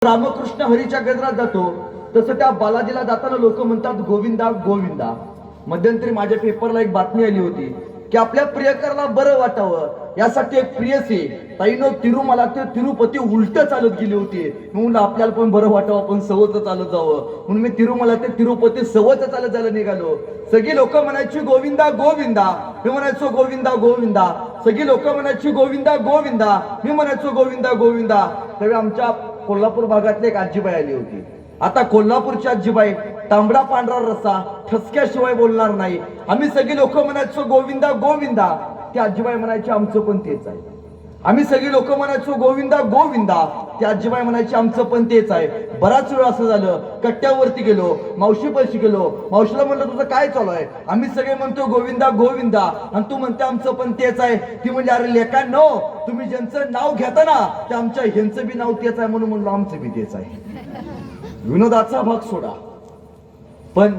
रामकृष्ण हरीच्या केंद्रात जातो तसं त्या बालाजीला जाताना लोक म्हणतात गोविंदा गोविंदा. मध्यंतरी माझ्या पेपरला एक बातमी आली होती की आपल्या प्रियकराला बरं वाटावं यासाठी एक प्रियसी ताईनं तिरुमला ते तिरुपती उलट चालत गेली होती. म्हणून आपल्याला पण बरं वाटावं, आपण सवच चालत जावं म्हणून मी तिरुमला ते तिरुपती सवच चालत जायला निघालो. सगळी लोक म्हणायची गोविंदा गोविंदा, मी म्हणायचो गोविंदा गोविंदा. सगळी लोक म्हणायची गोविंदा गोविंदा, मी म्हणायचो गोविंदा गोविंदा. त्यावेळी आमच्या कोल्हापूर भागातली एक आजीबाई आली होती. आता कोल्हापूरची आजीबाई तांबडा पांढरा रस्सा ठसक्याशिवाय बोलणार नाही. आम्ही सगळी लोक म्हणायचो गोविंदा गोविंदा, ती आजीबाई म्हणायची आमचं पण तेच आहे. आम्ही सगळी लोक म्हणायचो गोविंदा गोविंदा, ती आजीबाई म्हणायची आमचं पण तेच आहे. बराच वेळ असं झालं, कट्ट्यावरती गेलो, मावशी पैशी गेलो, मावशीला म्हणलं तुझं काय चालू आहे. आम्ही सगळे म्हणतो गोविंदा गोविंदा आणि तू म्हणते आमचं पण तेच आहे. ती म्हणजे अरे लेकांनो, तुम्ही ज्यांचं नाव घेता ना ते आमच्या ह्यांचं बी नाव तेच आहे म्हणून म्हणलो आमचं बी तेच आहे. विनोदाचा भाग सोडा, पण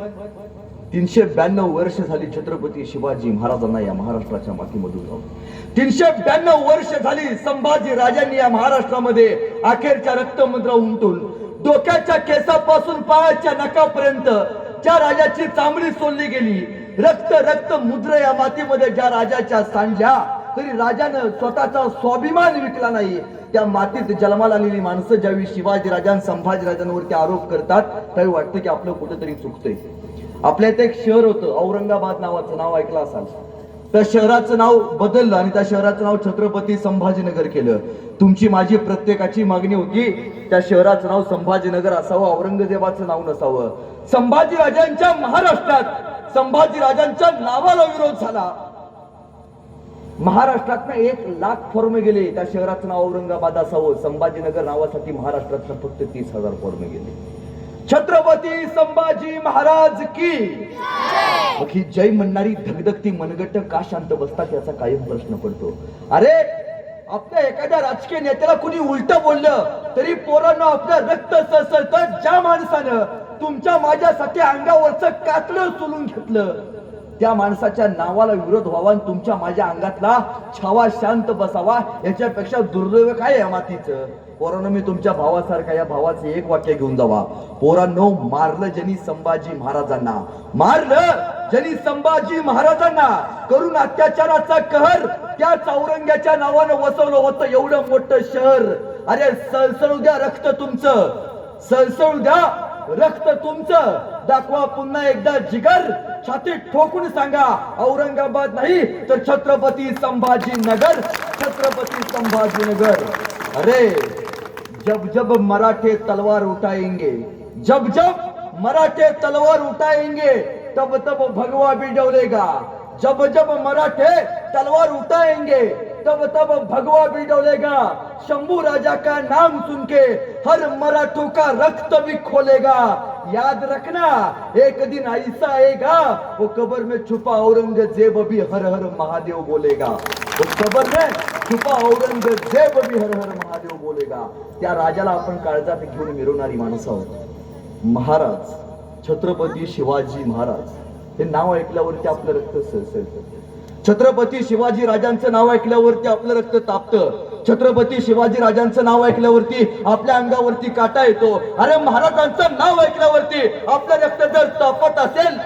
392 वर्ष झाली छत्रपती शिवाजी महाराजांना या महाराष्ट्राच्या मातीमधून जाऊन. 392 वर्ष झाली संभाजी राजांनी या महाराष्ट्रामध्ये अखेरच्या रक्तमुद्रा उमटून डोक्याच्या केसापासून पायाच्या नखापर्यंत ज्या राजाची चांबडी सोडली गेली, रक्त रक्त मुद्रा या मातीमध्ये ज्या राजाच्या सांडल्या, तरी राजानं स्वतःचा स्वाभिमान विकला नाही. त्या मातीत जन्माला आलेली माणसं ज्यावेळी शिवाजी राजां संभाजी राजांवरती आरोप करतात त्यावेळी वाटतं की आपलं कुठेतरी चुकतंय. आपल्या इथे एक शहर होतं औरंगाबाद नावाचं, नाव ऐकलं असाल. त्या शहराचं नाव बदललं आणि त्या शहराचं नाव छत्रपती संभाजीनगर केलं. तुमची माझी प्रत्येकाची मागणी होती त्या शहराचं नाव संभाजीनगर असावं, औरंगजेबाचं नाव नसावं. संभाजी राजांच्या महाराष्ट्रात संभाजी राजांच्या नावाला विरोध झाला. महाराष्ट्रात 1,00,000 फॉर्म गेले त्या शहराचं नाव औरंगाबाद असावं, संभाजीनगर नावासाठी महाराष्ट्रात फक्त 30,000 फॉर्म गेले. छत्रपती संभाजी महाराज की ही जय म्हणणारी धगधगती मनगट का शांत बसतात याचा कायम प्रश्न पडतो. अरे आपल्या एखाद्या राजकीय नेत्याला कुणी उलट बोललं तरी पोरांना आपलं रक्त सळसळतं. ज्या माणसानं तुमच्या माझ्यासाठी अंगावरचं कातडं सोलून घेतलं त्या माणसाच्या नावाला विरोध व्हावा आणि तुमच्या माझ्या अंगातला छावा शांत बसावा, याच्यापेक्षा दुर्दैव काय या मातीचं. पोरांनो, मी तुमच्या भावासारखा या भावाचं एक वाक्य घेऊन जावा. पोरांनो, मारलं ज्यांनी संभाजी महाराजांना, मारलं ज्यांनी संभाजी महाराजांना, करून अत्याचाराचा कहर त्या चौरंग्याच्या नावानं वसवलं होतं एवढं मोठं शहर. अरे सळसळू द्या रक्त तुमचं, सळसळू द्या रक्त तुमचं. दाखवा पुन्हा एकदा जिगर, छाती ठोकून सांगा औरंगाबाद नाही तर छत्रपती संभाजीनगर, छत्रपती संभाजीनगर. अरे जब जब मराठे तलवार उठाएंगे, जब जब मराठे तलवार उठाएंगे तब तब भगवा भी डोलेगा. जब जब मराठे तलवार उठाएंगे तब तब भगवा भी डोलेगा. शंभू राजा का नाम सुन के हर मराठों का रक्त भी खोलेगा. याद रखना एक दिन ऐसा आएगा वो कब्र में छुपा औरंगजेब भी हर हर महादेव बोलेगा. वो कब्र में छुपा औरंगजेब भी हर हर महादेव बोलेगा. त्या राजाला आपण काळजात घेऊन मिरवणारी माणसं आहोत. महाराज छत्रपती शिवाजी महाराज हे नाव ऐकल्यावरती आपलं रक्त सळसळतं. छत्रपती शिवाजी राजांचं नाव ऐकल्यावरती आपलं रक्त तापतं. छत्रपती शिवाजी राजांचं नाव ऐकल्यावरती आपल्या अंगावरती काटा येतो. अरे महाराजांचं नाव ऐकल्यावरती आपलं रक्त जर तापत असेल,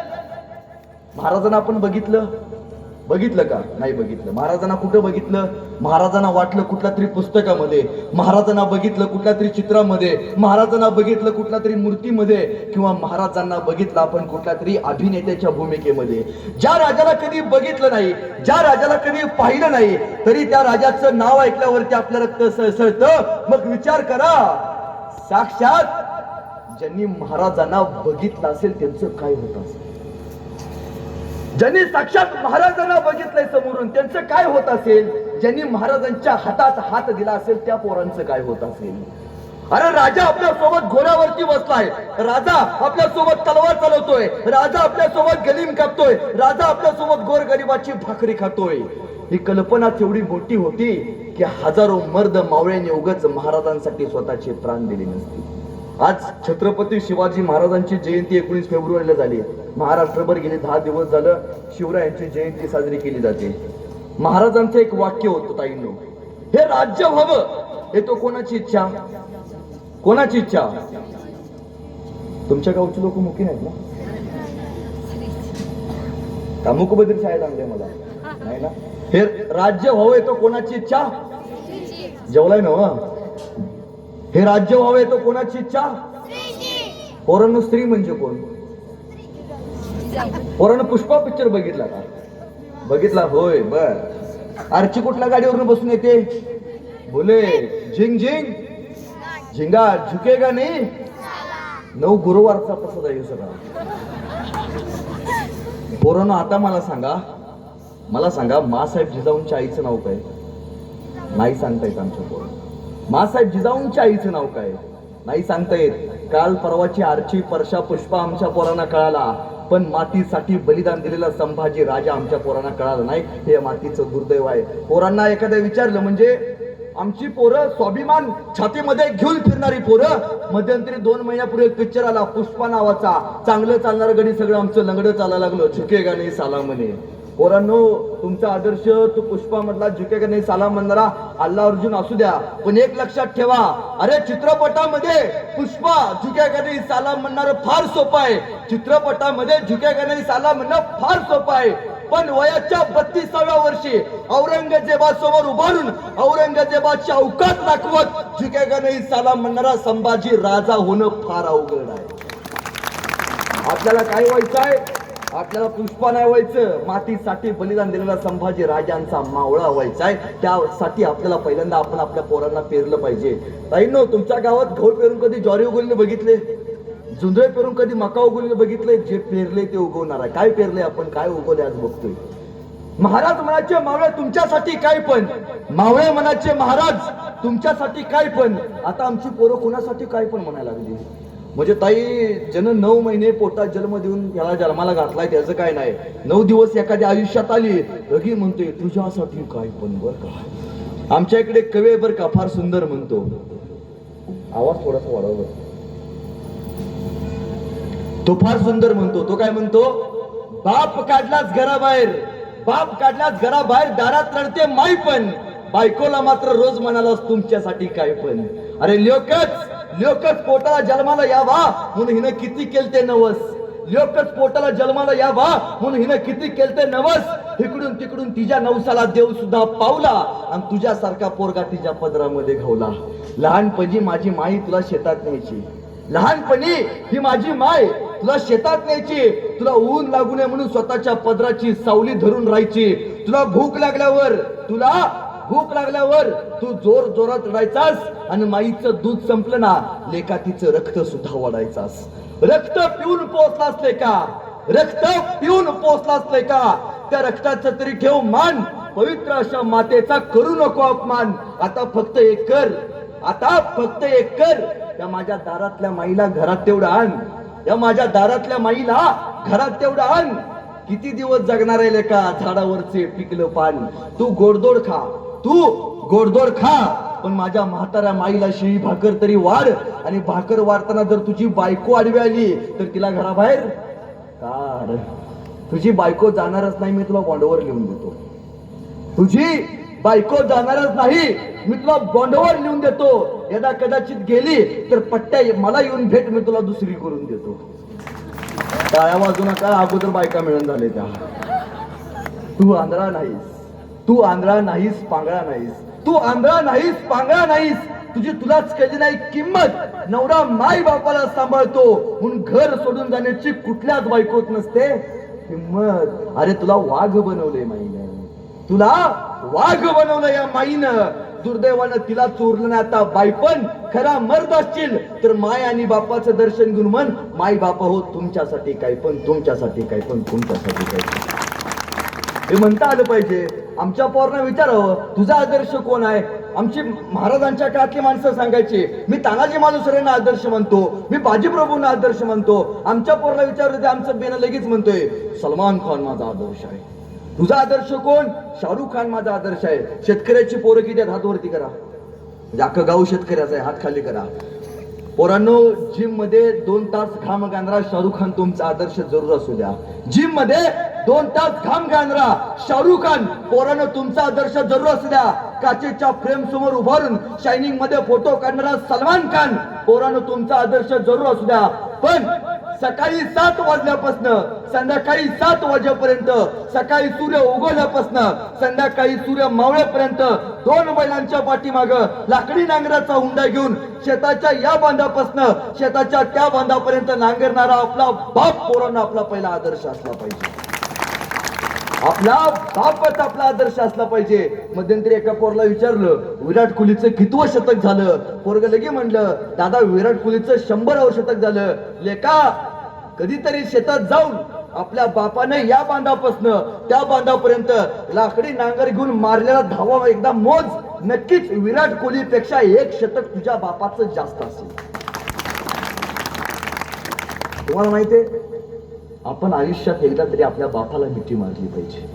महाराजांना आपण बघितलं का? नाही बघितलं. महाराजांना कुठं बघितलं? महाराजांना वाटलं कुठल्या तरी पुस्तकामध्ये, महाराजांना बघितलं कुठल्या तरी चित्रामध्ये, महाराजांना बघितलं कुठल्या तरी मूर्तीमध्ये, किंवा महाराजांना बघितलं आपण कुठल्या तरी अभिनेत्याच्या भूमिकेमध्ये. ज्या राजाला कधी बघितलं नाही, ज्या राजाला कधी पाहिलं नाही, तरी त्या राजाचं नाव ऐकल्यावरती आपलं रक्त सळसळतं. मग विचार करा, साक्षात ज्यांनी महाराजांना बघितलं असेल त्यांचं काय होत असेल. ज्यांनी साक्षात महाराजांना बघितलंय समोरून त्यांचं काय होत असेल. ज्यांनी महाराजांच्या हातात हात दिला असेल त्या पोरांचं काय होत असेल. अरे राजा आपल्या सोबत घोड्यावरती बसलाय, राजा आपल्या सोबत तलवार चालवतोय, राजा आपल्या सोबत गलीम कापतोय, राजा आपल्या सोबत गोरगरिबाची भाकरी खातोय. ही कल्पना तेवढी मोठी होती की हजारो मर्द मावळ्यांनी उगाच महाराजांसाठी स्वतःचे प्राण दिले नसते. आज छत्रपती शिवाजी महाराजांची जयंती 19 फेब्रुवारीला झाली. महाराष्ट्रभर गेले 10 दिवस झालं शिवरायांची जयंती साजरी केली जाते. महाराजांचं एक वाक्य होतं ताईंनो, हे राज्य व्हावं हे तो कोणाची इच्छा? कोणाची इच्छा? तुमच्या गावची लोक मुकी नाहीत ना? का मुकबधीर शाळेत आणले मला? नाही ना. हे राज्य व्हावं येतो कोणाची इच्छा? जेवलाय ना? हे राज्य व्हावं येतो कोणाची इच्छा? पोरांनो, स्त्री म्हणजे कोण? पोरांनो, पुष्पा पिक्चर बघितला का? बघितला होय. बर. आरची कुठल्या गाडीवरून बसून येते? बोले झिंग झिंग झिंगा झुकेगा नाही. 9 गुरुवारचा प्रसाद आहे सगळा. पोरांनो, आता मला सांगा मासाहेब जिजाऊंच्या आईचं नाव काय? नाही सांगता येत आमच्या पोरं. मासाहेब जिजाऊंच्या आईचं नाव काय? नाही सांगता येत. काल परवाची आरची परशा पुष्पा आमच्या पोरांना कळाला, पण मातीसाठी बलिदान दिलेला संभाजी राजा आमच्या पोरांना कळालं नाही. हे मातीचं दुर्दैव आहे. पोरांना एखादं विचारलं म्हणजे आमची पोरं स्वाभिमान छातीमध्ये घेऊन फिरणारी पोरं. मध्यंतरी 2 महिन्यापूर्वी एक पिक्चर आला पुष्पा नावाचा. चांगलं चालणारं गडी सगळं आमचं लंगडं चालायला लागलं. झुकेगा नाही साला म्हणे. पोरांनो, तुमचा आदर्श तो पुष्पा मधला झुकेगा नाही साला म्हणणारा अल्ला अर्जुन असू द्या, पण एक लक्षात ठेवा, अरे चित्रपटामध्ये पुष्पा झुकेगा नाही साला म्हणणार फार सोपं आहे. चित्रपटामध्ये झुकेगा नाही साला म्हणणं फार सोपं आहे. पण वयाच्या 32व्या वर्षी औरंगजेबासमोर उभारून औरंगजेबाची अवकात दाखवत झुकेगा नाही साला म्हणणारा संभाजी राजा होणं फार अवघड आहे. आपल्याला काय व्हायचं आहे? आपल्याला पुष्पा नाही व्हायचं. मातीसाठी बलिदान दिलेला संभाजी राजांचा मावळा व्हायचा आहे. त्यासाठी आपल्याला पहिल्यांदा आपण आपल्या पोरांना पेरलं पाहिजे. ताईंनो, तुमच्या गावात गहू पेरून कधी ज्वारी उगवलेले बघितले? जुंधळे पेरून कधी मका उगवलेले बघितले? जे पेरले ते उगवणार आहे. काय पेरले आपण, काय उगवले आज बघतोय. महाराज म्हणायचे मावळे तुमच्यासाठी काय पण, मावळे म्हणायचे महाराज तुमच्यासाठी काय पण. आता आमची पोरं कोणासाठी काय पण म्हणायला लागली. म्हणजे ताई, जन 9 महिने पोटात जन्म देऊन याला जन्माला घातलाय त्याचं काय नाही. 9 दिवस एखाद्या आयुष्यात आली लगी म्हणतोय तुझ्यासाठी काय पण. बर का, आमच्या इकडे कवी बर का, फार सुंदर म्हणतो. आवाज थोडासा वाढव. तो फार सुंदर म्हणतो. तो काय म्हणतो? बाप काढलाच घराबाहेर, बाप काढलाच घराबाहेर, दारात रडते माई पण, बायकोला मात्र रोज म्हणालास तुमच्यासाठी काय पण. अरे लोकच पोटाला जन्माला यावा म्हणून हिनं किती केलते नवस. लोकच पोटाला जन्माला यावा म्हणून हिनं किती केलते नवस. इकडून तिकडून तिच्या नवसाला देव सुद्धा पावला आणि तुझ्यासारखा पोरगा तिच्या पदरामध्ये घावला. लहानपणी माझी माई तुला शेतात न्यायची. लहानपणी ही माझी माय तुला शेतात न्यायची. तुला ऊन लागू नये म्हणून स्वतःच्या पदराची सावली धरून राहायची. तुला भूक लागल्यावर तू जोर जोरात रडायचास आणि माईचं दूध संपलं ना लेका तिचं रक्त सुद्धा वाढायचास. रक्त पिऊन पोचलास लेका, रक्त पिऊन पोचलास लेका. त्या रक्ताचं तरी ठेव मान. पवित्र अशा मातेचा करू नको अपमान. आता फक्त एक कर, त्या माझ्या दारातल्या माईला घरात तेवढं आण. या माझ्या दारातल्या माईला घरात तेवढं आण. किती दिवस जगणार आहे लेका झाडावरचे पिकलं पान. तू गोडधोड खा, पण माझ्या म्हाताऱ्या माईला शिळी भाकर तरी वाढ. आणि भाकर वाढताना जर तुझी बायको आडवी आली तर तिला घराबाहेर काढ. तुझी बायको जाणारच नाही, मी तुला बॉन्डवर लिहून देतो. तुझी बायको जाणारच नाही, मी तुला बॉन्डवर लिहून देतो. यदा कदाचित गेली तर पट्ट्या मला येऊन भेट, मी तुला दुसरी करून देतो. टाळ्या वाजू नका, अगोदर बायका मिळून झाले त्या. तू आंधळा नाहीस, पांगळा नाहीस. तुझी तुलाच कळली नाही किंमत. नवरा माई बापाला सांभाळतो म्हणून घर सोडून जाण्याची कुठल्याच बायकोत नसते किंमत. अरे तुला वाघ बनवलंय माईनं, तुला वाघ बनवलं या माईनं. दुर्दैवानं तिला चोरलं नाही आता बायपण. खरा मर्द असशील तर माय आणि बापाचं दर्शन घेऊन म्हण, माई बापा हो तुमच्यासाठी काय पण, तुमच्यासाठी काय पण, तुमच्यासाठी काय पण. हे म्हणता आलं पाहिजे. आमच्या पोरांना विचारावं तुझा आदर्श कोण आहे. आमची महाराजांच्या काळातली माणसं सांगायची मी तानाजी मालुसरेंना आदर्श म्हणतो, मी बाजीप्रभूंना आदर्श म्हणतो. आमच्या पोराला विचारलं ते आमचं बेन लगेच म्हणतोय सलमान खान माझा आदर्श आहे. तुझा आदर्श कोण? शाहरुख खान माझा आदर्श आहे. शेतकऱ्याची पोरं किती आहेत हात वरती करा. अख्खं गाव शेतकऱ्याचं आहे, हात खाली करा. पोरांनो, जिम मध्ये 2 तास घाम गांधरा शाहरुख खान तुमचा आदर्श जरूर असू द्या. जिम मध्ये 2 तास घाम गांधरा शाहरुख खान पोरांनो तुमचा आदर्श जरूर असू द्या. काचेच्या फ्रेम समोर उभारून शायनिंग मध्ये फोटो काढणारा सलमान खान पोरांनो तुमचा आदर्श जरूर असू द्या, पण सकाळी 7 वाजल्यापासून संध्याकाळी 7 वाजेपर्यंत, सकाळी सूर्य उगवल्यापासून संध्याकाळी सूर्य मावळेपर्यंत 2 बैलांच्या पाठीमाग लाकडी नांगराचा हुंडा घेऊन शेताच्या या बांधापासून शेताच्या त्या बांधापर्यंत नांगरणारा आपला बाप पोरांना आपला पहिला आदर्श असला पाहिजे. आपला बापच आपला आदर्श असला पाहिजे. मध्यंतरी एका पोरला विचारलं विराट कोहलीचं कितवं शतक झालं. पोरग लगे म्हणलं दादा विराट कोहलीचं 100व शतक झालं. लेका कधीतरी शेतात जाऊन आपल्या बापाने या बांधापासून त्या बांधापर्यंत लाकडी नांगर घेऊन मारलेला धावा एकदा मोज. नक्कीच विराट कोहली पेक्षा 1 शतक तुझ्या बापाचं जास्त असेल. तुम्हाला माहितीये आपण आयुष्यात एकदा तरी आपल्या बापाला मिठी मारली पाहिजे.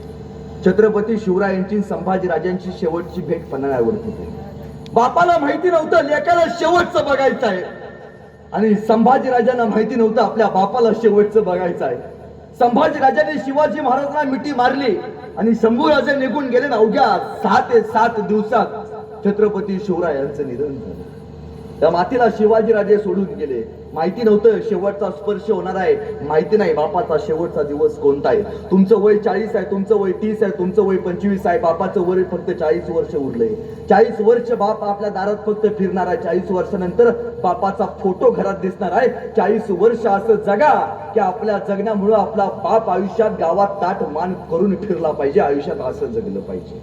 छत्रपती शिवरायांची संभाजीराजांची शेवटची भेट पन्हाळ्यावरती झाली. बापाला माहिती नव्हतं लेकाला शेवटचं बघायचं आहे, आणि संभाजीराजांना माहिती नव्हतं आपल्या बापाला शेवटचं बघायचं आहे. संभाजीराजांनी शिवाजी महाराजांना मिठी मारली आणि शंभूराजे निघून गेले. अवघ्या 6 ते 7 दिवसात छत्रपती शिवरायांचं निधन झालं. त्या मातीला शिवाजीराजे सोडून गेले. माहिती नव्हतं शेवटचा स्पर्श होणार आहे. माहिती नाही बापाचा शेवटचा दिवस कोणता आहे. तुमचं वय 40 आहे, तुमचं वय 30 आहे, तुमचं वय 25 आहे. बापाचं वय फक्त 40 वर्ष उरलंय. 40 वर्ष बाप आपल्या दारात फक्त फिरणार आहे. 40 वर्षानंतर बापाचा फोटो घरात दिसणार आहे. 40 वर्ष असं जगा की आपल्या जगण्यामुळं आपला बाप आयुष्यात गावात ताट मान करून फिरला पाहिजे. आयुष्यात असं जगलं पाहिजे.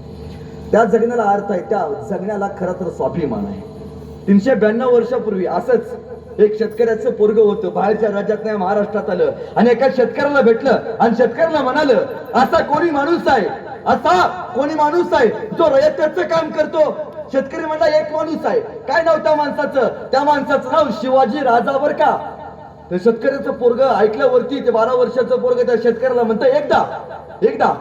त्या जगण्याला अर्थ आहे, त्या जगण्याला खरं तर स्वाभिमान आहे. 392 वर्षापूर्वी असंच एक शेतकऱ्याचं पोरग होतं. बाहेरच्या राज्यात नाही महाराष्ट्रात आलं आणि एका शेतकऱ्याला भेटलं आणि शेतकऱ्याला म्हणालं असा कोणी माणूस आहे, असा कोणी माणूस आहे जो रयतेचं काम करतो. शेतकरी म्हणला एक माणूस आहे. काय नाव त्या माणसाचं? त्या माणसाचं नाव शिवाजी राजा बर का. तर शेतकऱ्याचं पोरग ऐकल्यावरती ते 12 वर्षाचं पोरग त्या शेतकऱ्याला म्हणतं एकदा एकदा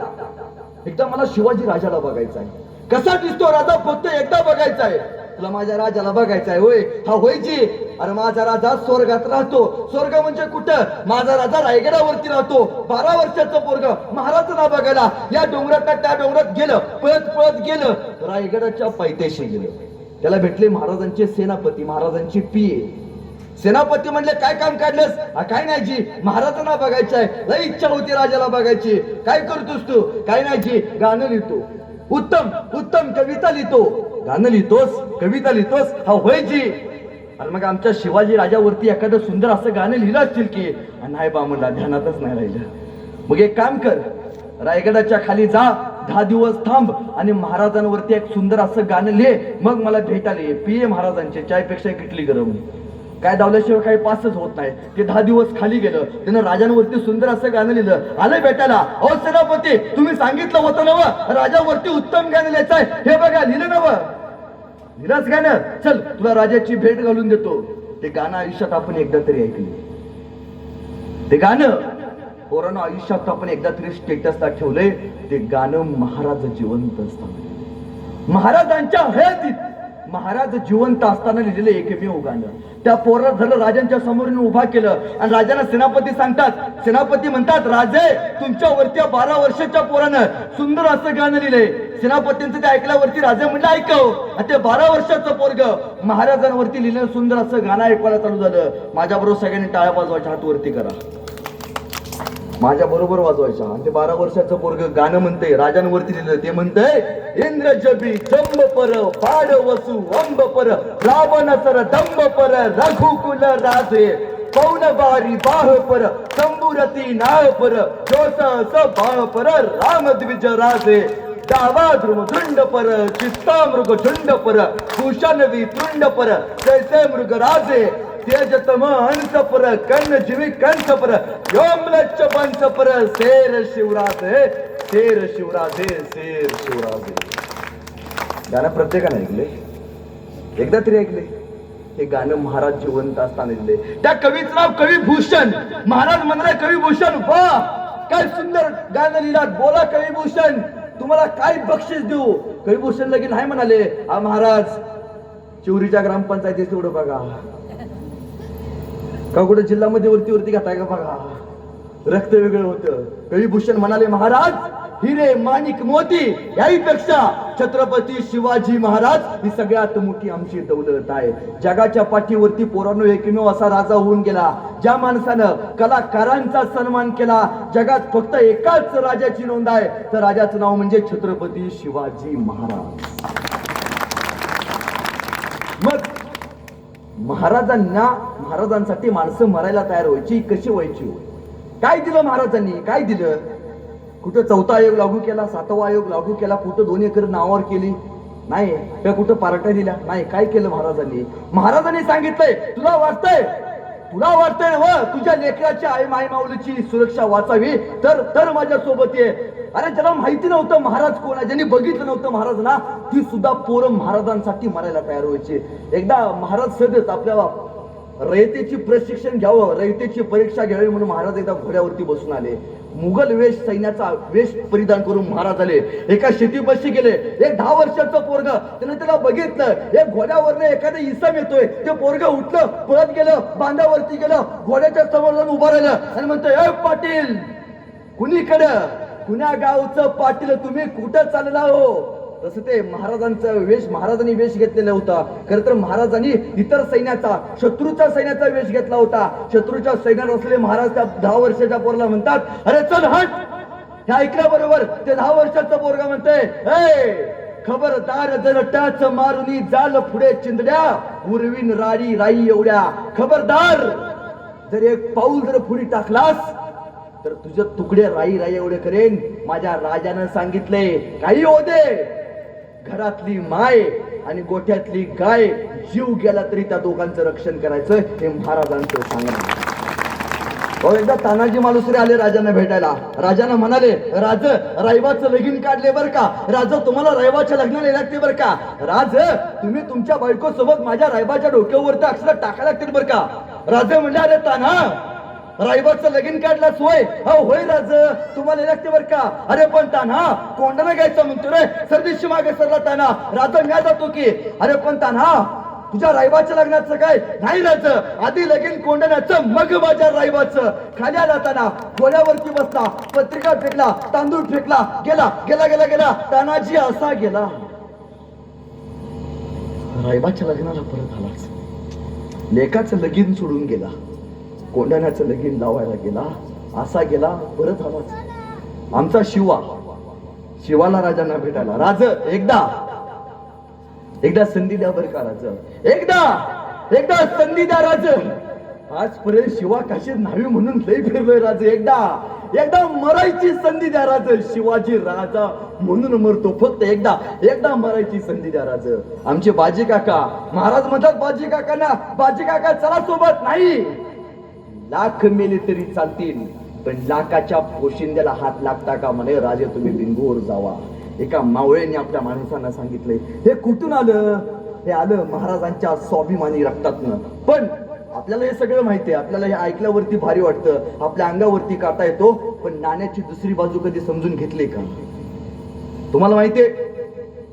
एकदा मला शिवाजी राजाला बघायचा आहे. कसा दिसतो राजा फक्त एकदा बघायचा आहे. तुला माझ्या राजाला बघायचा आहे होय? हा होयची. अरे माझा राजा स्वर्गात राहतो. स्वर्ग म्हणजे कुठं? माझा राजा रायगडावरती राहतो. 12 वर्षाचं पोरग महाराजांना बघायला या डोंगरात त्या डोंगरात गेलं. पळत पळत गेलं रायगडाच्या पायथ्याशी गेलं. त्याला भेटले महाराजांचे सेनापती, महाराजांची पिये. सेनापती म्हणले काय काम काढलंस? काय नाही जी महाराजांना बघायचं आहे. लई इच्छा होती राजाला बघायची. काय करतोस तू? काय नाही जी गाणं लिहितो. उत्तम उत्तम कविता लिहितो. गाणं लिहितोस, कविता लिहितोस? हा होय जी. आणि मग आमच्या शिवाजी राजावरती एखादं सुंदर असं गाणं लिहिलं असतील की? नाही बा म्हणला, ध्यानातच नाही राहिलं. मग एक काम कर, रायगडाच्या खाली जा, 10 दिवस थांब आणि महाराजांवरती एक सुंदर असं गाणं लिह. मग मला भेटायला ये. पिये महाराजांचे चायपेक्षा किटली गरम. काय दावल्याशिवाय काही पासच होत नाही. ते 10 दिवस खाली गेलं. त्यानं राजांवरती सुंदर असं गाणं लिहिलं. आलं भेटायला. अहो सेनापती तुम्ही सांगितलं होतं नव राजावरती उत्तम गाणं लिहायचं आहे. हे बघा लिहिलं नव. लिहिलंच गाणं. चल तुला राजाची भेट घालून देतो. ते गाणं आयुष्यात आपण एकदा तरी ऐकलं. ते गाणं पोरांनो आयुष्यात आपण एकदा तरी स्टेटसला ठेवलंय. ते गाणं महाराज जिवंत असताना, महाराजांच्या हयातीत महाराज जिवंत असताना लिहिलेलं एकमेव गाणं. त्या पोराला झालं राजांच्या समोर उभा केलं आणि राजांना सेनापती सांगतात, सेनापती म्हणतात राजे तुमच्यावरती 12 वर्षाच्या पोरानं सुंदर असं गाणं लिहिलंय. सेनापतींचं ते ऐकल्यावरती राजा म्हणलं ऐकव. आणि ते 12 वर्षाचं पोरग महाराजांवरती लिहिलेलं सुंदर असं गाणं ऐकायला चालू झालं. माझ्या बरोबर सगळ्यांनी टाळ्या वाजवायच्या, हात वरती करा. माझ्या बरोबर वाजवायच्या. आणि ते 12 वर्षाचं पोरग गाणं म्हणतंय, राजांवरती लिहिलं. ते म्हणतंय इंद्र जबी जंब पर पाड वसु अंब पर रावण सर दंब पर रघुकुल राजे पौन बारी बाह पर शंभुरती नाळ पर जोस बाह पर राम द्विज राजे डावा ध्रुव झुंड पर चित्ता मृग झुंड पर भूषण वितृंड पर जैसे मृग राजे तेजतम हंस पर कर्ण जीवी कंस पर योमलच्छ पंच पर शेर शिवराजे शेर शिवराजे शेर शिवराजे. गाणं प्रत्येकाने ऐकले, एकदा तरी ऐकले. हे गाणं महाराज जिवंत असताना लिहिले. त्या कवीचं नाव कविभूषण. महाराज म्हणाले कविभूषण वा काय सुंदर गाणं लिहिलात. बोला कविभूषण तुम्हाला काय बक्षीस देऊ. कविभूषण लगीन नाही म्हणाले. महाराज चिवरीच्या ग्रामपंचायतीत तेवढं बघा का कुठे जिल्ह्यामध्ये वरती वरती घाताय का बघा. रक्त वेगळं होतं. कविभूषण म्हणाले महाराज हिरे माणिक मोती याहीपेक्षा छत्रपती शिवाजी महाराज ही सगळ्यात मोठी आमची दौलत आहे. जगाच्या पाठीवरती पोरांनो एकमेव असा राजा होऊन गेला ज्या माणसानं कलाकारांचा सन्मान केला. जगात फक्त एकाच राजाची नोंद आहे, तर राजाचं नाव म्हणजे छत्रपती शिवाजी महाराज. मग महाराजांसाठी माणसं मरायला तयार व्हायची, कशी व्हायची हो? काय दिलं महाराजांनी? काय दिलं? कुठं 4था आयोग लागू केला, 7वा आयोग लागू केला, कुठं 2 एकर नावावर केली नाही, त्या कुठं पार्ट्या दिल्या नाही. काय केलं महाराजांनी? महाराजांनी सांगितलंय तुला वाटतंय ना तुझ्या लेकराच्या आई माऊलीची सुरक्षा वाचावी तर माझ्या सोबत ये. अरे ज्याला माहिती नव्हतं महाराज कोण आहे, ज्यांनी बघितलं नव्हतं महाराजांना, ती सुद्धा पोरं महाराजांसाठी मरायला तयार व्हायची. एकदा महाराज सदच आपल्याला रयतेची प्रशिक्षण घ्यावं, रयतेची परीक्षा घ्यावी म्हणून महाराज एकदा घोड्यावरती बसून आले. मुघल वेश सैन्याचा वेश परिधान करून महाराज आले. एका शेतीपाशी गेले. एक 10 वर्षाचं पोरग, त्याने त्याला बघितलं. एक घोड्यावरनं एखादा इसम येतोय, ते पोरग उठलं, पळत गेलं, बांधावरती गेलं, घोड्याच्या समोर जाऊन उभं राहिलं आणि म्हणतोय, ए पाटील, कुणीकडं, कुण्या गावचं पाटील, तुम्ही कुठं चालला हो? तसं ते महाराजांनी वेश घेतलेला होता. खरं तर महाराजांनी इतर सैन्याचा, शत्रूच्या सैन्याचा वेश घेतला होता. शत्रूच्या सैन्यात असलेले महाराज त्या 10 वर्षाच्या पोराला म्हणतात, अरे चल हट. हे ऐकल्याबरोबर ते 10 वर्षाचा पोरगा म्हणतोय, ए खबरदार, जर टाच मारुनी जाल पुढे चिंदड्या, उर्वीन राई एवढ्या. खबरदार, जर एक पाऊल जर पुढे टाकलास तर तुझे तुकडे राई एवढे करेन. माझ्या राजानं सांगितले, काही हो दे, घरातली माय आणि गोठ्यातली गाय, जीव गेला तरी त्या दोघांचं रक्षण करायचं, हे महाराजांचं सांगणं. एकदा तानाजी मालुसरे आले राजांना भेटायला. राजांना म्हणाले, राज, रायबाचं लगीन काढले बर का. राज, तुम्हाला रायबाच्या लग्नाला लागते बर का. राज, तुम्ही तुमच्या बायको सोबत माझ्या रायबाच्या डोक्यावरती अक्षर टाकायला लागतील बर का. राजे म्हणले, अरे ताना, रायबाचं लगीन काढला सोय? हो होय राज, तुम्हाला लागते बर का. अरे पण ताना, कोंडाना घ्यायचं म्हणतो रे. सरदेशी मागे सरला ताना. राजा म्या जातो की. अरे पण ताना, तुझ्या रायबाच्या लग्नाचं काय? नाही राज, आधी लगीन कोंडाण्याचं, मग माझ्या रायबाचं. खाली आला ताना, गोळ्यावरती बसला, पत्रिका फेकला, तांदूळ फेकला, गेला गेला गेला गेला. तानाजी असा गेला, रायबाच्या लग्नाला परत आलाच. लेकाचं लगीन सोडून गेला, कोंडाण्याचं लगीन लावायला गेला, असा गेला, परत आलाच. आमचा शिवाला राजांना भेटायला. राज, एकदा संधी द्या बरं का राज, एकदा संधी द्या राज. आजपर्यंत शिवा काशी नावी म्हणून लई फिरलोय राज. एकदा मरायची संधी द्या राज. शिवाजी राजा म्हणून मरतो, फक्त एकदा मरायची संधी द्या राज. आमचे बाजी काका महाराज म्हणतात, बाजी काका चला सोबत. नाही, लाख मेले तरी चालतील, पण लाखाच्या पोशिंद्याला हात लागता का म्हणे. राजे, तुम्ही बिंदूवर जावा. एका मावळेने आपल्या माणसांना सांगितलंय. हे कुठून आलं? हे आलं महाराजांच्या स्वाभिमानी रक्तातनं. पण आपल्याला हे सगळं माहिती आहे, आपल्याला हे ऐकल्यावरती भारी वाटतं, आपल्या अंगावरती काटा येतो. पण नाण्याची दुसरी बाजू कधी समजून घेतली का? तुम्हाला माहितीये,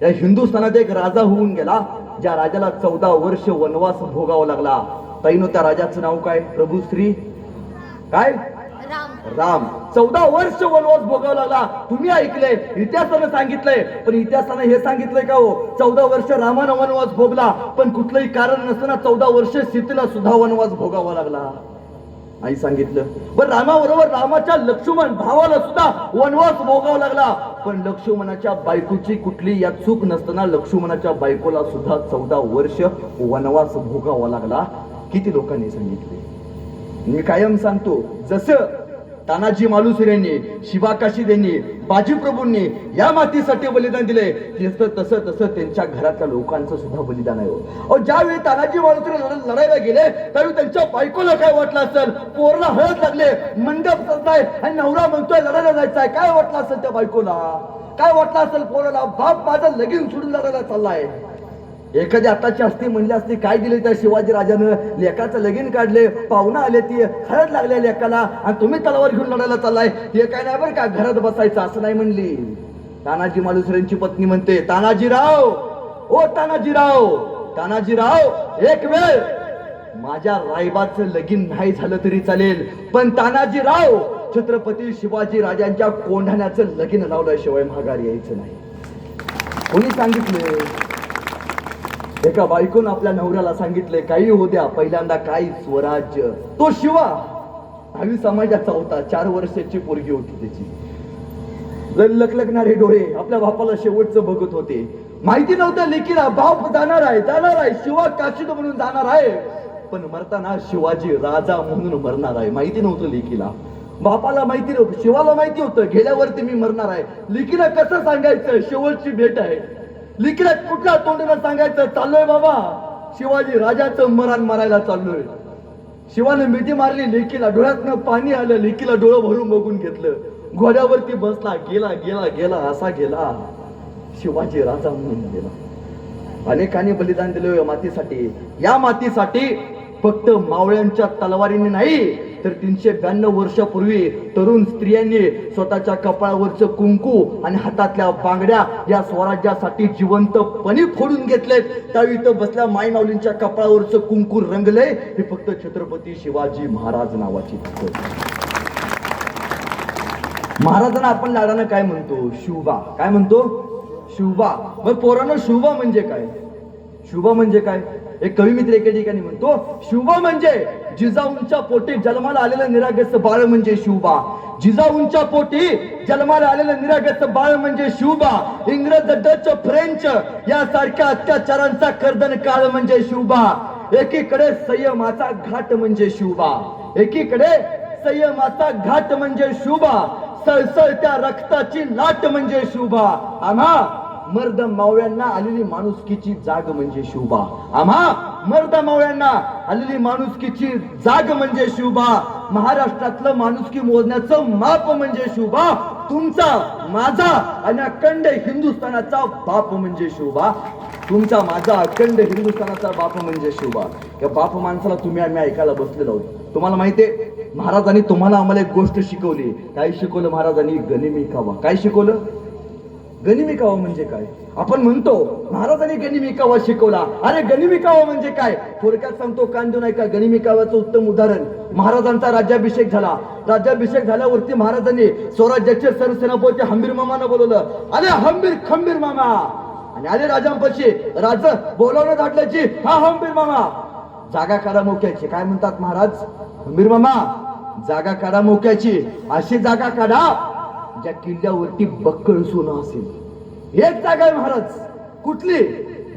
या हिंदुस्थानात एक राजा होऊन गेला, ज्या राजाला 14 वर्ष वनवास भोगावा लागला. ताईनो, त्या राजाचं नाव काय? प्रभू श्री काय? राम. 14 वर्ष वनवास भोगावा लागला. तुम्ही ऐकलंय, इतिहासानं सांगितलंय, पण इतिहासानं हे सांगितलंय का हो? 14 वर्ष रामानं वनवास भोगला, पण कुठलंही कारण नसताना 14 वर्ष सीतेला सुद्धा वनवास भोगावा लागला. आई सांगितलं. पण रामाबरोबर रामाच्या लक्ष्मण भावाला सुद्धा वनवास भोगावा लागला, पण लक्ष्मणाच्या बायकोची कुठली या चूक नसताना लक्ष्मणाच्या बायकोला सुद्धा 14 वर्ष वनवास भोगावा लागला. किती लोकांनी सांगितले. मी कायम सांगतो, जसं तानाजी मालुसरेंनी, शिवाकाशीदेंनी, बाजीप्रभूंनी या मातीसाठी बलिदान दिले, तसं त्यांच्या घरातल्या लोकांचं सुद्धा बलिदान आहे. ज्यावेळी तानाजी मालुसरे लढायला गेले, त्यावेळी त्यांच्या बायकोला काय वाटलं असेल? पोरला हळद लागले, मंडप सजलाय आणि नवरा म्हणतोय लढायला जायचंय. काय वाटलं असेल त्या बायकोला? काय वाटलं असेल पोराला? बाप माझं लगीन सोडून लढायला चाललाय. एखादी आताची असती म्हणली असती, काय दिले त्या शिवाजी राजानं? लेकाचं लगीन काढले, पाहुणा आले, ती हळद लागल्या लेकाला, आणि तुम्ही तलवार घेऊन लढायला चाललाय. हे काय नाही बरं का, घरात बसायचं असं नाही म्हणली. तानाजी मालुसरेंची पत्नी म्हणते, तानाजीराव, ओ तानाजीराव, एक वेळ माझ्या रायबाचं लगीन नाही झालं तरी चालेल, पण तानाजीराव, छत्रपती शिवाजी राजांच्या कोंढाण्याचं लगीन लावल्याशिवाय माघारी यायचं नाही. कोणी सांगितले? एका बायकोनं आपल्या नवऱ्याला सांगितले, काही होऊ द्या, पहिल्यांदा काय स्वराज्य. तो शिवा 10वी समाजाचा होता, 4 वर्षाची पोरगी होती त्याची. लखलखणारे डोळे आपल्या बापाला शेवटचं बघत होते. माहिती नव्हतं लेकीला बाप जाणार आहे, शिवा काशीद म्हणून जाणार आहे, पण मरताना शिवाजी राजा म्हणून मरणार आहे. माहिती नव्हतं लेकीला, बापाला माहिती नव्हतं, शिवाला माहिती होतं गेल्यावरती मी मरणार आहे. लेकीला कसं सांगायचं शेवटची भेट आहे? लेकीला कुठल्या तोंडाने सांगायचं चाललोय बाबा शिवाजी राजाचं मरण मारायला चाललोय? शिवाने मिठी मारली लेकीला, डोळ्यातनं पाणी आलं, लेकीला डोळं भरून बघून घेतलं. घोड्यावरती बसला, गेला गेला गेला असा गेला, शिवाजी राजा म्हणून गेला. अनेकांनी बलिदान दिलं या मातीसाठी. या मातीसाठी फक्त मावळ्यांच्या तलवारीने नाही, तर 392 वर्षापूर्वी तरुण स्त्रियांनी स्वतःच्या कपाळावरचं कुंकू आणि हातातल्या बांगड्या या स्वराज्यासाठी जिवंतपणे फोडून घेतलेत. त्यावेळी इथं बसल्या माई माऊलींच्या कपाळावरचं कुंकू रंगले हे फक्त छत्रपती शिवाजी महाराज नावाची ताकद. महाराजांना आपण लाडानं काय म्हणतो? शिवबा. काय म्हणतो? शिवबा. मग पोरांनो, शिवबा म्हणजे काय? शिवबा म्हणजे काय? एक कवी मित्र एके ठिकाणी म्हणतो, शिवबा म्हणजे जिजाऊंच्या पोटी जन्माला आलेलं निरागस बाळ म्हणजे शिवबा. जिजाऊंच्या पोटी जन्माला आलेलं निरागस बाळ म्हणजे शिवबा. इंग्रज, डच, फ्रेंच यासारख्या अत्याचारांचा कर्दन काळ म्हणजे शिवबा. एकीकडे संयमाचा घाट म्हणजे शिवबा, एकीकडे संयमाचा घाट म्हणजे शिवबा. सळसळत्या रक्ताची लाट म्हणजे शिवबा. आम्हा मर्द मावळ्यांना आलेली माणुसकीची जाग म्हणजे शिवबा. आम्हा मर्द मावळ्यांना आलेली माणुसकीची जाग म्हणजे शिवबा. महाराष्ट्रातलं माणुसकी मोजण्याचं माप म्हणजे शिवबा. तुमचा, माझा आणि अखंड हिंदुस्थानाचा बाप म्हणजे शिवबा. तुमचा, माझा अखंड हिंदुस्थानाचा बाप म्हणजे शिवबा. या बाप माणसाला तुम्ही आम्ही ऐकायला बसलेलो आहोत. तुम्हाला माहितीये महाराजांनी तुम्हाला आम्हाला एक गोष्ट शिकवली. काय शिकवलं महाराजांनी? गनिमी कावा. काय शिकवलं? गनिमी कावा म्हणजे काय? आपण म्हणतो महाराजांनी गनिमी कावा शिकवला. अरे गनिमी कावा म्हणजे काय? थोडक्यात सांगतो, कान देऊ नका. गनिमी काव्याचं उत्तम उदाहरण, महाराजांचा राज्याभिषेक झाला. राज्याभिषेक झाल्यावरती महाराजांनी स्वराज्याचे सरसेनापती हंबीर मामांना बोलवलं. अरे हंबीर खंबीर मामा. आणि आले राजांपाशी. राज बोलावणं धाडल्याची, हा हंबीर मामा जागा काढा मोक्याची. काय म्हणतात महाराज? हंबीर मामा जागा काढा मोक्याची. अशी जागा काढा ज्या किल्ल्यावरती बक्कळ सोनं असेल. एक जागा आहे महाराज. कुठली?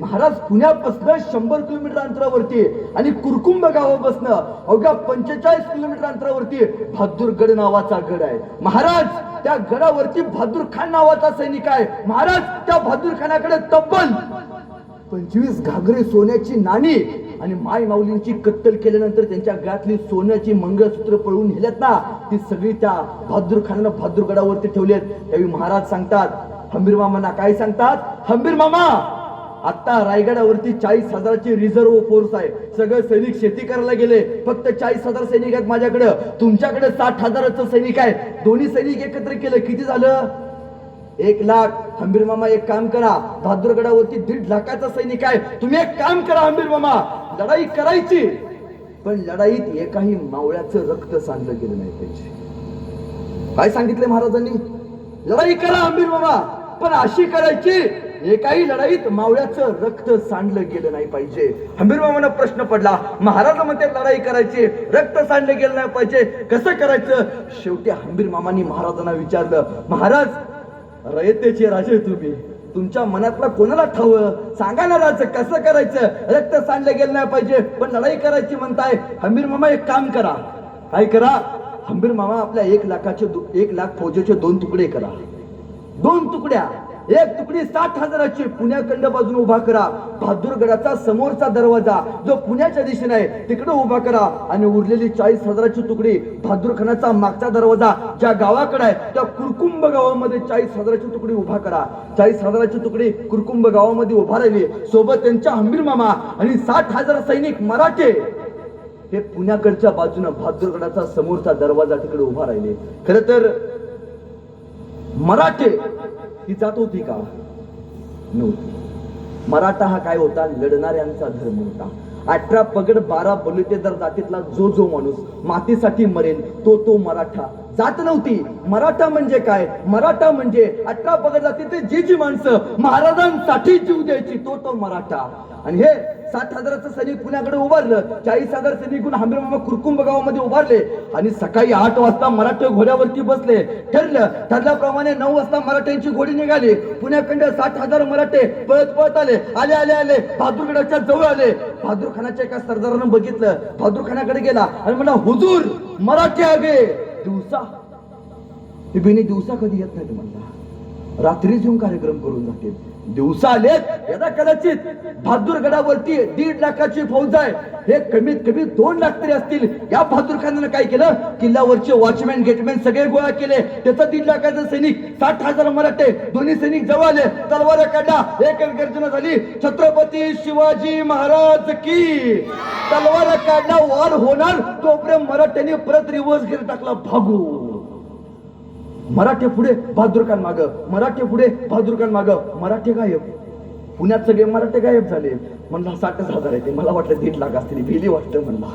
महाराज पुण्यापासून 100 किलोमीटर अंतरावरती आणि कुरकुंभ गावापासून अवघ्या 45 किलोमीटर अंतरावरती बहादूरगड नावाचा गड आहे. महाराज त्या गडावरती बहादूर खान नावाचा सैनिक आहे. महाराज त्या बहादूर खानाकडे तब्बल 25 घागरे सोन्याची नाणी आणि माय माऊलींची कत्तल केल्यानंतर त्यांच्या गळ्यातली सोन्याची मंगळसूत्र पळवून नेल्यात ना, ती सगळी त्या बहादूर खानानं बहादूरगडावरती ठेवलेत. त्यावेळी महाराज सांगतात हंबीर मामांना, काय सांगतात? हंबीर मामा आता रायगडावरती 40,000ची रिझर्व्ह फोर्स आहे. सगळे सैनिक शेती करायला गेले. फक्त 40,000 सैनिक आहेत माझ्याकडे. तुमच्याकडे 60,000चं सैनिक आहे. दोन्ही सैनिक एकत्र केलं किती झालं? 1 लाख. हंबीर मामा एक काम करा, बहादूरगडावरती 1.5 लाखाचा सैनिक आहे. तुम्ही एक काम करा हंबीर मामा, लढाई करायची, पण लढाईत एकाही मावळ्याचं रक्त सांडलं गेलं नाही पाहिजे. काय सांगितले महाराजांनी? लढाई करा हंबीर मामा, पण अशी करायची एकाही लढाईत मावळ्याचं रक्त सांडलं गेलं नाही पाहिजे. हंबीर मामांना प्रश्न पडला. महाराज म्हणते लढाई करायची, रक्त सांडलं गेलं नाही पाहिजे, कसं करायचं? शेवटी हंबीर मामांनी महाराजांना विचारलं, महाराज रयतेचे राजे तुम्ही, तुमच्या मनातला कोणाला ठावं? सांगा ना राज, कसं करायचं? रक्त सांडलं गेलं नाही पाहिजे पण लढाई करायची म्हणताय. हंबीर मामा एक काम करा. काय करा? हंबीर मामा आपल्या 1 लाख फौजेचे 2 तुकडे करा. 2 तुकड्या, एक तुकडी 60,000ची पुण्याकडं बाजूने उभा करा. बहादूरगडाचा समोरचा दरवाजा जो पुण्याच्या दिशेने आहे तिकडे उभा करा. आणि उरलेली 40,000ची तुकडी बहादूर खानाचा मागचा दरवाजा ज्या गावाकडे आहे त्या कुरकुंभ गावामध्ये 40,000ची तुकडी उभा करा. 40,000ची तुकडी कुरकुंभ गावामध्ये उभा राहिली. सोबत त्यांच्या हंबीर मामा आणि 60,000 सैनिक मराठे हे पुण्याकडच्या बाजूने बहादूरगडाचा समोरचा दरवाजा तिकडे उभा राहिले. खर तर मराठे ही जात होती का? नव्हती. मराठा हा काय होता? लढणाऱ्यांचा धर्म होता. 18 पगड 12 बलुतेदार जातीतला जो माणूस मातीसाठी मरेल तो मराठा. जात नव्हती. मराठा म्हणजे काय? मराठा म्हणजे 18 पगड जातीची जी माणसं महाराजांसाठी जीव द्यायची तो मराठा. आणि हे 60,000चं सैनिक पुण्याकडे उभारलं, 40,000 सैनिक हंबीरमामा कुरकुंब गावामध्ये उभारले आणि सकाळी 8 वाजता मराठे घोड्यावरती बसले. ठरल्याप्रमाणे 9 वाजता मराठ्यांची घोडी निघाली. पुण्याकडे 60,000 मराठे पळत पळत आले. आले बहादूरगडाच्या जवळ आले. बहादूरखानाच्या एका सरदारानं बघितलं, बहादूरखानाकडे गेला आणि म्हणला, हुजूर मराठे आगे. दिवसा हे बेनी दिवसा कधी येत नाही म्हणला, रात्रीच येऊन कार्यक्रम करून जाते. दिवसा आलेत याला कदाचित बहादूरगडावरती 1.5 लाखाची फौज आहे, हे कमीत कमी 2 लाख तरी असतील. या बहादूर खानानं काय केलं, किल्ल्यावरचे वॉचमॅन गेटमॅन सगळे गोळा केले. त्याचा 1.5 लाखाचा सैनिक, 60,000 मराठे, दोन्ही सैनिक जवळ आले, तलवार काढला, एक गर्जना झाली, छत्रपती शिवाजी महाराज की. तलवार काढला, वार होणार तोपर्यंत मराठ्यांनी परत रिव्हर्स गिअर टाकला, भागू. मराठे पुढे बहादूर खान माग, मराठे पुढे बहादूर खान माग. मराठे गायब, पुण्यात सगळे मराठे गायब झाले. म्हणला 60,000 आहे ते, मला वाटलं 1.5 लाख असतील, भेली वाटतं म्हणला.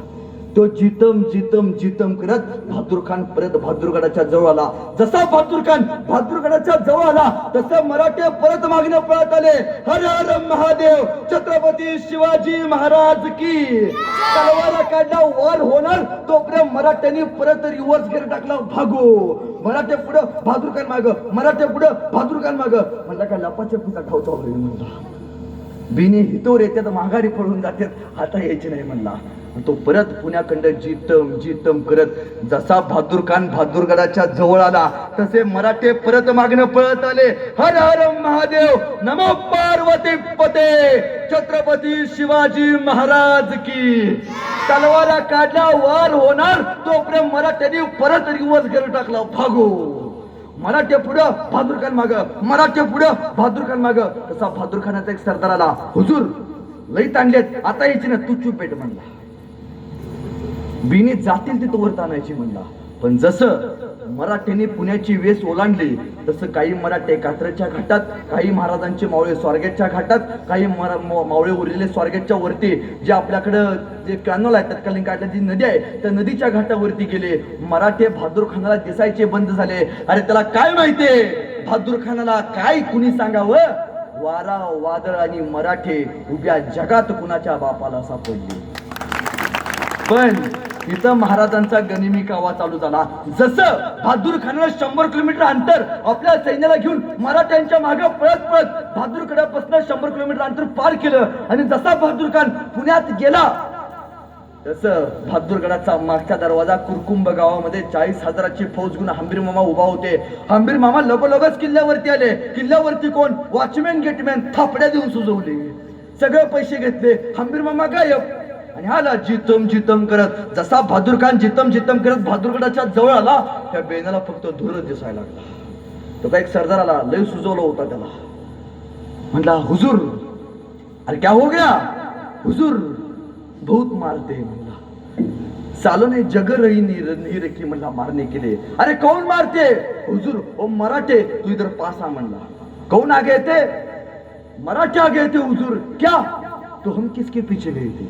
तो जितम करत बहादूर खान परत बहादूरगडाच्या जवळ आला. जसा बहादूर खान बहादूरगडाच्या जवळ आला तसं मराठे परत मागणं पळत आले, हर हर महादेव, छत्रपती शिवाजी महाराज की. तलवार काढला, वार होणार तोपर्यंत मराठ्यांनी परत रिव्हर्स गिअर टाकला, भागो. मराठे पुढं बहादूर खान माग, मराठे पुढं बहादूर खान माग. म्हणला काय लपाछपीचा ठावचा होईल म्हणला. बिनी हितोर येतात माघारी पळून जातात, आता यायचे नाही म्हणला. तो परत पुण्याकडं जितम करत जसा बहादूर खान बहादूरगडाच्या जवळ आला तसे मराठे परत मागणं पळत आले, हर हर महादेव, नमो पार्वती पते, छत्रपती शिवाजी महाराज की. तलवारा काढल्या, वार होणार तोपर्यंत मराठ्यांनी परत रिव्हर्स गिअर टाकला, भागो. मराठे पुढं बहादूर खान माग, मराठे पुढं बहादूर खान माग. तसा बहादूर खानाचा एक सरदार आला, हुजूर लई ताणलेत, आता यायची ना, तू चूप पेट म्हणला. बिनी जातील तिथं वर ताणायची म्हणला. पण जसं मराठ्यांनी पुण्याची वेस ओलांडली तसं काही मराठे कात्रच्या घाटात, काही महाराजांचे मावळे स्वारगेटच्या घाटात, काही मावळे उरलेले स्वारगेटच्या वरती, जे आपल्याकडं जे कॅनल आहे तत्कालीन काढल्या जी नदी आहे त्या नदीच्या घाटावरती गेले. मराठे बहादूर खानाला दिसायचे बंद झाले. अरे त्याला काय माहितीये, बहादूर खानाला काय कुणी सांगावं. वारा वादळ आणि मराठे उभ्या जगात कुणाच्या बापाला सापडले. पण इथं महाराजांचा गनिमी कावा चालू झाला. जसं बहादूर खानाला 100 किलोमीटर अंतर आपल्या सैन्याला घेऊन मराठ्यांच्या मागे पळत बहादूरगडापासून 100 किलोमीटर अंतर पार केलं आणि जसा बहादूर खान पुण्यात गेला तसं बहादूरगडाचा मागचा दरवाजा कुरकुंब गावामध्ये 40,000ची फौज घेऊन हंबीरमामा उभा होते. हंबीरमामा लगोलगच किल्ल्यावरती आले. किल्ल्यावरती कोण, वॉचमॅन गेटमॅन थापड्या देऊन सुजवले, सगळे पैसे घेतले. हंबीरमामा गायब आणि आला जितम करत. जसा बहादूर खान जितम करत बहादूरगडाच्या जवळ आला त्या बेनाला फक्त धुरच दिसायला लागला. तो एक सरदार आला, लय सुजवला होता त्याला. म्हटला, हुजूर अरे क्या हो गया. हुजूर बहुत मारते म्हणला. सालों ने जग रही नहीं रखी म्हणला मारने के लिए. अरे कौन मारते. हुजूर ओ मराठे, तू इधर पास आ म्हणला. कौन आ गए थे. मराठे आ गए थे हुजूर. क्या. तो हम किसके पीछे गए थे.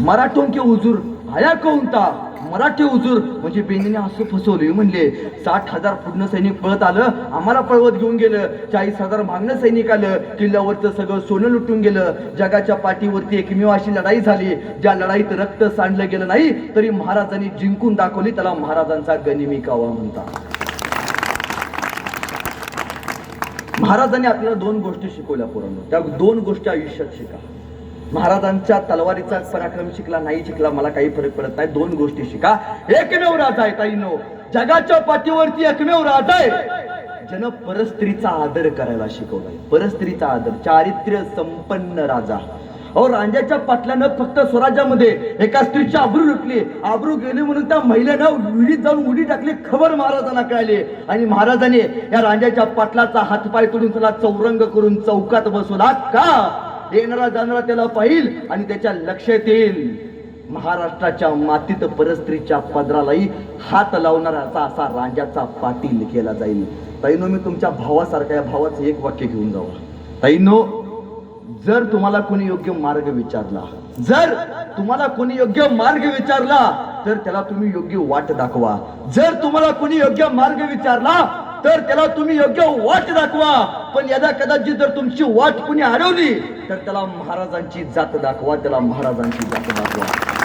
मराठों के हुजूर. आया कौन था. मराठी हुजूर. म्हणजे बेनीने असं फसवले. म्हणले 60,000 पुढनं सैनिक पळत आलं, आम्हाला पळवत घेऊन गेलं. 40,000 मागणं सैनिक आलं, किल्ल्यावरचं सगळं सोनं लुटून गेलं. जगाच्या पाठीवरती एकमेव अशी लढाई झाली ज्या लढाईत रक्त सांडलं गेलं नाही तरी महाराजांनी जिंकून दाखवली. त्याला महाराजांचा गनिमी कावा म्हणतात. महाराजांनी आपल्याला 2 गोष्टी शिकवल्या पोरांनो. त्या 2 गोष्टी आयुष्यात शिका. महाराजांच्या तलवारीचा पराक्रम शिकला नाही शिकला मला काही फरक पडत नाही. 2 गोष्टी शिका. एकमेव राजा आहे ताईंनो, जगाच्या पाठीवरती एकमेव राजा आहे ज्यानं परस्त्रीचा आदर करायला शिकवलाय. परस्त्रीचा आदर, चारित्र्य संपन्न राजा. अहो रांजाच्या पाटलानं फक्त स्वराज्यामध्ये एका स्त्रीची आबरू लुटली. आबरू गेली म्हणून त्या महिलेनं विहिरीत जाऊन उडी टाकली. खबर महाराजांना कळली आणि महाराजांनी या रांजाच्या पाटलाचा हातपाय तोडून त्याला चौरंग करून चौकात बसवला. का. येणारा जाणारा त्याला पाहिल आणि त्याच्या लक्षात येईल महाराष्ट्राच्या मातीत परस्त्रीच्या पदरालाही हात लावणाराचा असा रांजाचा पाटील केला जाईल. ताईनो मी तुमच्या भावासारख्या, या भावाचं एक वाक्य घेऊन जावा. ताईनो जर तुम्हाला कोणी योग्य मार्ग विचारला, जर तुम्हाला कोणी योग्य मार्ग विचारला तर त्याला तुम्ही योग्य वाट दाखवा. जर तुम्हाला कोणी योग्य मार्ग विचारला तर त्याला तुम्ही योग्य वाट दाखवा. पण यदा कदाचित जर तुमची वाट कोणी अडवली तर त्याला महाराजांची जात दाखवा, त्याला महाराजांची जात दाखवा.